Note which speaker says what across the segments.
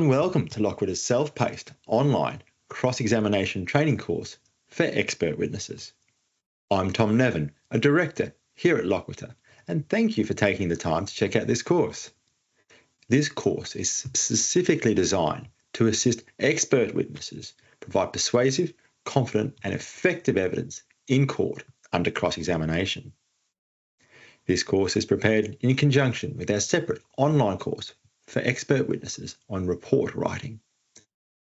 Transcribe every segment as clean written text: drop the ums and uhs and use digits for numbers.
Speaker 1: and welcome to Loquitur's self-paced, online, cross-examination training course for expert witnesses. I'm Tom Nevin, a director here at Loquitur, and thank you for taking the time to check out this course. This course is specifically designed to assist expert witnesses provide persuasive, confident, and effective evidence in court under cross-examination. This course is prepared in conjunction with our separate online course for expert witnesses on report writing.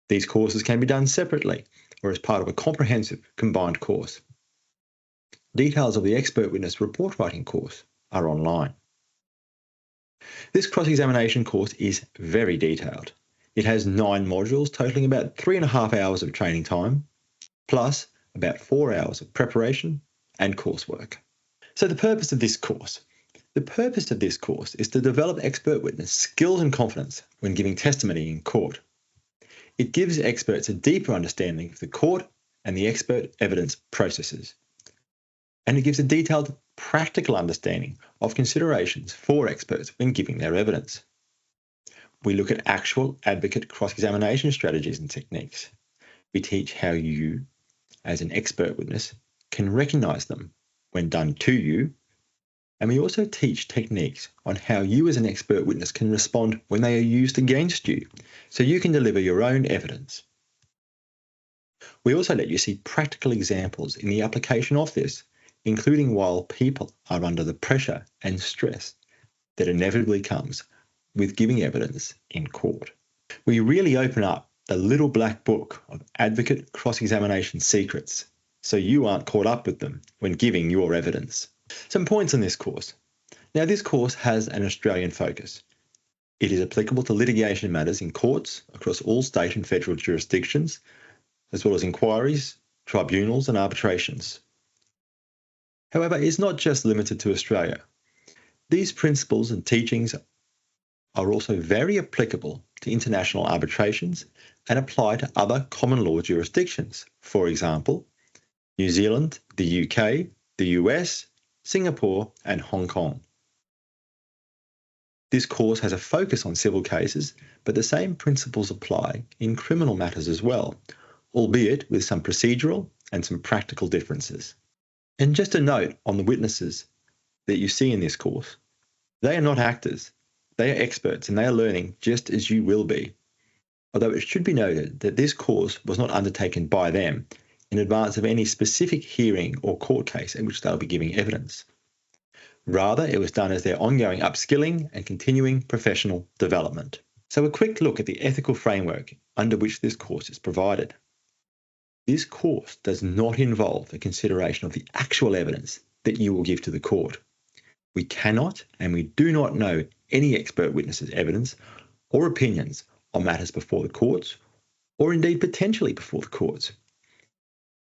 Speaker 1: These courses can be done separately or as part of a comprehensive combined course. Details of the expert witness report writing course are online. This cross-examination course is very detailed. It has 9 modules totaling about 3.5 hours of training time, plus about 4 hours of preparation and coursework. So the purpose of this course is to develop expert witness skills and confidence when giving testimony in court. It gives experts a deeper understanding of the court and the expert evidence processes. And it gives a detailed practical understanding of considerations for experts when giving their evidence. We look at actual advocate cross-examination strategies and techniques. We teach how you, as an expert witness, can recognise them when done to you. And we also teach techniques on how you as an expert witness can respond when they are used against you, so you can deliver your own evidence. We also let you see practical examples in the application of this, including while people are under the pressure and stress that inevitably comes with giving evidence in court. We really open up the little black book of advocate cross-examination secrets, so you aren't caught up with them when giving your evidence. Some points on this course. Now, this course has an Australian focus. It is applicable to litigation matters in courts across all state and federal jurisdictions, as well as inquiries, tribunals and arbitrations. However, it's not just limited to Australia. These principles and teachings are also very applicable to international arbitrations and apply to other common law jurisdictions. For example, New Zealand, the UK, the US, Singapore and Hong Kong. This course has a focus on civil cases, but the same principles apply in criminal matters as well, albeit with some procedural and some practical differences. And just a note on the witnesses that you see in this course. They are not actors. They are experts and they are learning just as you will be. Although it should be noted that this course was not undertaken by them in advance of any specific hearing or court case in which they'll be giving evidence. Rather, it was done as their ongoing upskilling and continuing professional development. So a quick look at the ethical framework under which this course is provided. This course does not involve the consideration of the actual evidence that you will give to the court. We cannot and we do not know any expert witness's evidence or opinions on matters before the courts, or indeed potentially before the courts.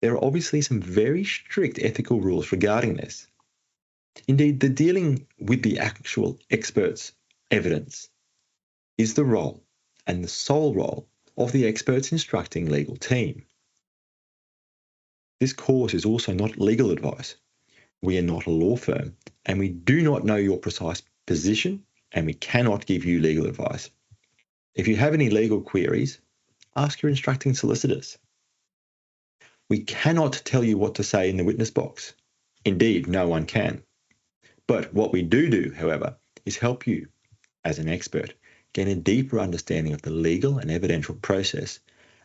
Speaker 1: There are obviously some very strict ethical rules regarding this. Indeed, the dealing with the actual expert's evidence is the role and the sole role of the expert's instructing legal team. This course is also not legal advice. We are not a law firm, and we do not know your precise position, and we cannot give you legal advice. If you have any legal queries, ask your instructing solicitors. We cannot tell you what to say in the witness box. Indeed, no one can. But what we do, however, is help you, as an expert, gain a deeper understanding of the legal and evidential process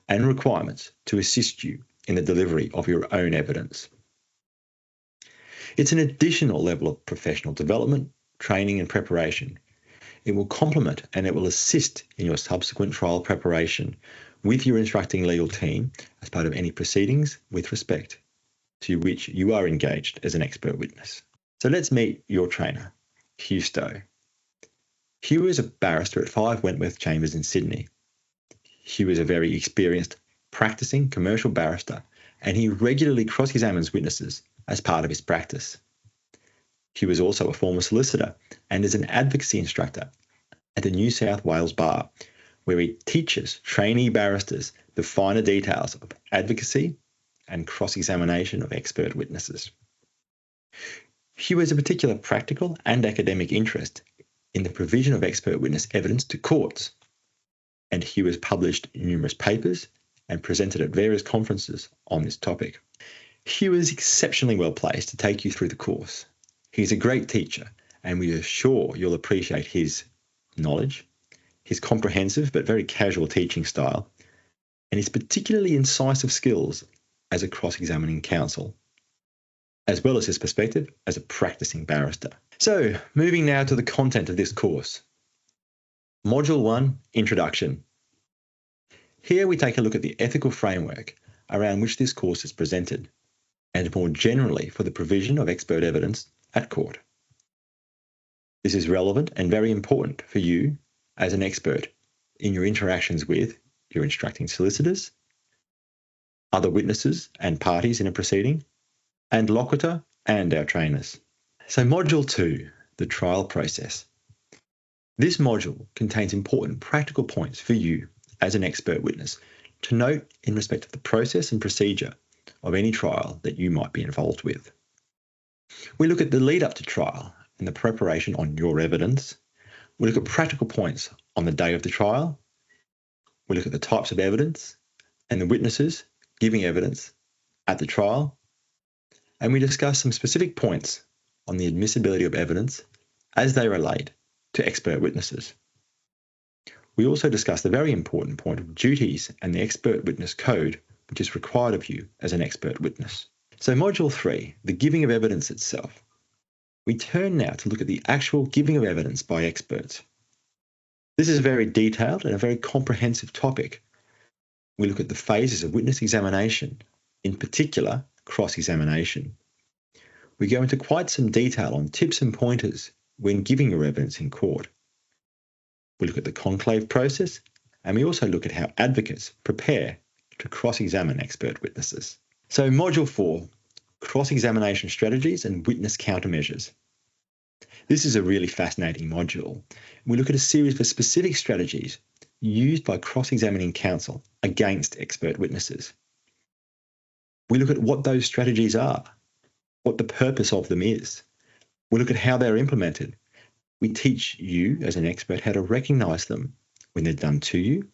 Speaker 1: and requirements to assist you in the delivery of your own evidence. It's an additional level of professional development, training and preparation. It will complement and it will assist in your subsequent trial preparation with your instructing legal team as part of any proceedings with respect to which you are engaged as an expert witness. So let's meet your trainer, Hugh Stowe. Hugh is a barrister at 5 Wentworth Chambers in Sydney. Hugh is a very experienced practising commercial barrister, and he regularly cross-examines witnesses as part of his practice. Hugh is also a former solicitor and is an advocacy instructor at the New South Wales Bar, where he teaches trainee barristers the finer details of advocacy and cross-examination of expert witnesses. Hugh has a particular practical and academic interest in the provision of expert witness evidence to courts. and Hugh has published numerous papers and presented at various conferences on this topic. Hugh is exceptionally well placed to take you through the course. He's a great teacher, and we are sure you'll appreciate his knowledge, his comprehensive but very casual teaching style, and his particularly incisive skills as a cross-examining counsel, as well as his perspective as a practising barrister. So, moving now to the content of this course. Module 1, Introduction. Here we take a look at the ethical framework around which this course is presented, and more generally for the provision of expert evidence at court. This is relevant and very important for you as an expert in your interactions with your instructing solicitors, other witnesses and parties in a proceeding, and Loquitur and our trainers. So Module 2, the trial process. This module contains important practical points for you as an expert witness to note in respect of the process and procedure of any trial that you might be involved with. We look at the lead up to trial and the preparation on your evidence. We look at practical points on the day of the trial. We look at the types of evidence and the witnesses giving evidence at the trial. And we discuss some specific points on the admissibility of evidence as they relate to expert witnesses. We also discuss the very important point of duties and the expert witness code, which is required of you as an expert witness. So Module 3, the giving of evidence itself. We turn now to look at the actual giving of evidence by experts. This is a very detailed and a very comprehensive topic. We look at the phases of witness examination, in particular cross-examination. We go into quite some detail on tips and pointers when giving your evidence in court. We look at the conclave process, and we also look at how advocates prepare to cross-examine expert witnesses. So Module 4, cross-examination strategies and witness countermeasures. This is a really fascinating module. We look at a series of specific strategies used by cross-examining counsel against expert witnesses. We look at what those strategies are, what the purpose of them is. We look at how they're implemented. We teach you as an expert how to recognise them when they're done to you,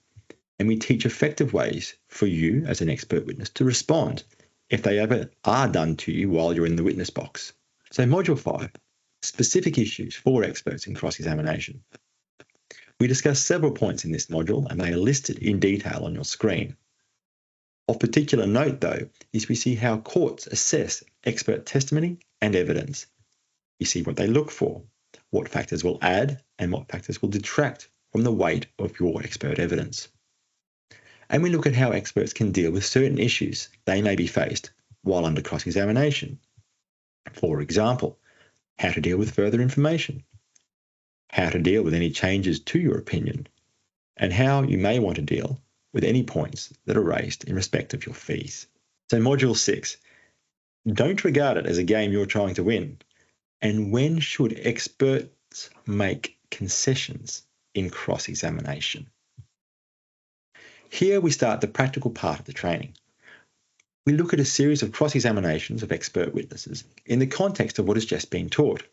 Speaker 1: and we teach effective ways for you as an expert witness to respond if they ever are done to you while you're in the witness box. So Module 5, specific issues for experts in cross-examination. We discuss several points in this module, and they are listed in detail on your screen. Of particular note, though, is we see how courts assess expert testimony and evidence. You see what they look for, what factors will add and what factors will detract from the weight of your expert evidence. And we look at how experts can deal with certain issues they may be faced while under cross-examination. For example, how to deal with further information, how to deal with any changes to your opinion, and how you may want to deal with any points that are raised in respect of your fees. So Module 6, don't regard it as a game you're trying to win. And when should experts make concessions in cross-examination? Here we start the practical part of the training. We look at a series of cross-examinations of expert witnesses in the context of what has just been taught.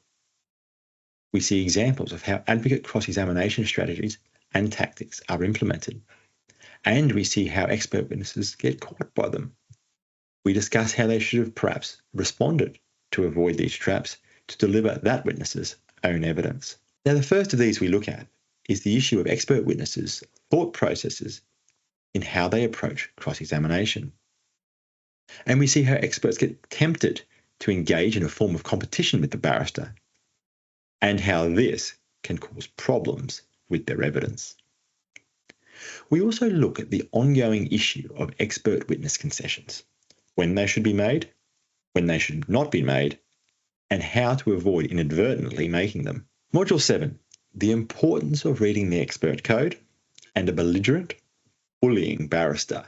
Speaker 1: We see examples of how advocate cross-examination strategies and tactics are implemented. And we see how expert witnesses get caught by them. We discuss how they should have perhaps responded to avoid these traps to deliver that witness's own evidence. Now, the first of these we look at is the issue of expert witnesses' thought processes in how they approach cross-examination. And we see how experts get tempted to engage in a form of competition with the barrister, and how this can cause problems with their evidence. We also look at the ongoing issue of expert witness concessions, when they should be made, when they should not be made, and how to avoid inadvertently making them. Module 7, the importance of reading the expert code and a belligerent, bullying barrister.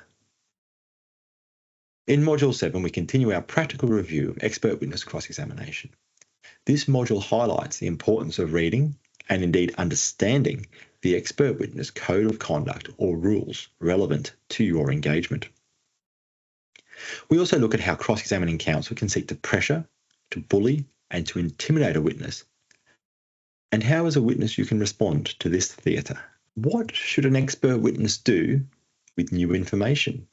Speaker 1: In Module 7, we continue our practical review of expert witness cross-examination. This module highlights the importance of reading and indeed understanding the expert witness code of conduct or rules relevant to your engagement. We also look at how cross-examining counsel can seek to pressure, to bully, and to intimidate a witness, and how as a witness you can respond to this theatre. What should an expert witness do with new information?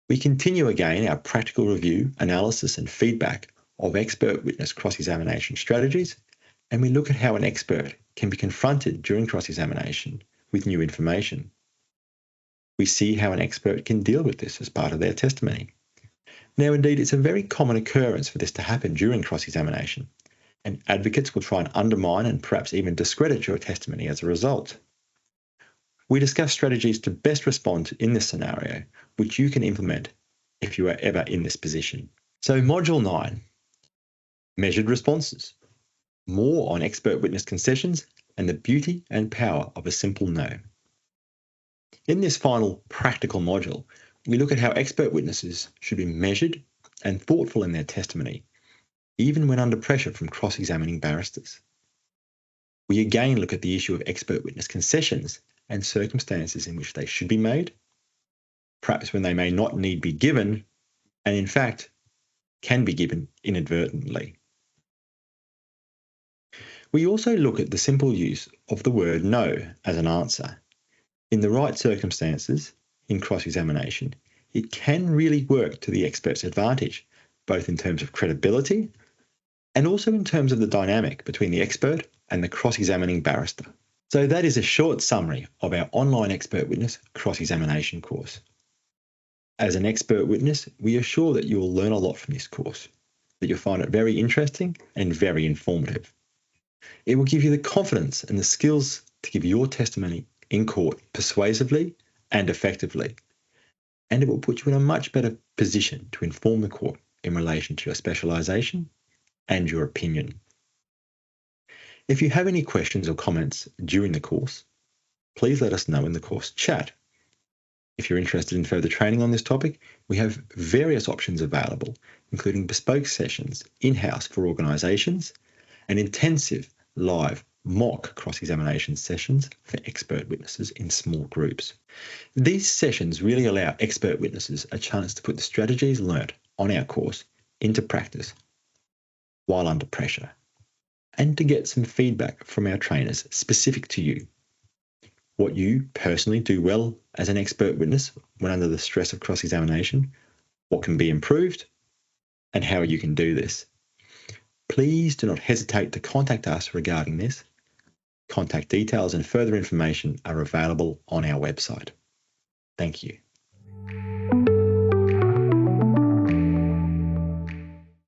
Speaker 1: We continue again our practical review, analysis and feedback of expert witness cross-examination strategies, and we look at how an expert can be confronted during cross-examination with new information. We see how an expert can deal with this as part of their testimony. Now, indeed, it's a very common occurrence for this to happen during cross-examination, and advocates will try and undermine and perhaps even discredit your testimony as a result. We discuss strategies to best respond in this scenario, which you can implement if you are ever in this position. So, Module 9, Measured Responses. More on expert witness concessions and the beauty and power of a simple no. In this final practical module, we look at how expert witnesses should be measured and thoughtful in their testimony, even when under pressure from cross-examining barristers. We again look at the issue of expert witness concessions and circumstances in which they should be made, perhaps when they may not need be given, and in fact, can be given inadvertently. We also look at the simple use of the word no as an answer. In the right circumstances, in cross-examination, it can really work to the expert's advantage, both in terms of credibility and also in terms of the dynamic between the expert and the cross-examining barrister. So that is a short summary of our online expert witness cross-examination course. As an expert witness, we are sure that you will learn a lot from this course, that you'll find it very interesting and very informative. It will give you the confidence and the skills to give your testimony in court persuasively and effectively, and it will put you in a much better position to inform the court in relation to your specialisation and your opinion. If you have any questions or comments during the course, please let us know in the course chat. If you're interested in further training on this topic, we have various options available, including bespoke sessions in-house for organisations and intensive live mock cross-examination sessions for expert witnesses in small groups. These sessions really allow expert witnesses a chance to put the strategies learnt on our course into practice while under pressure, and to get some feedback from our trainers specific to you. What you personally do well as an expert witness when under the stress of cross-examination, what can be improved, and how you can do this. Please do not hesitate to contact us regarding this. Contact details and further information are available on our website. Thank you.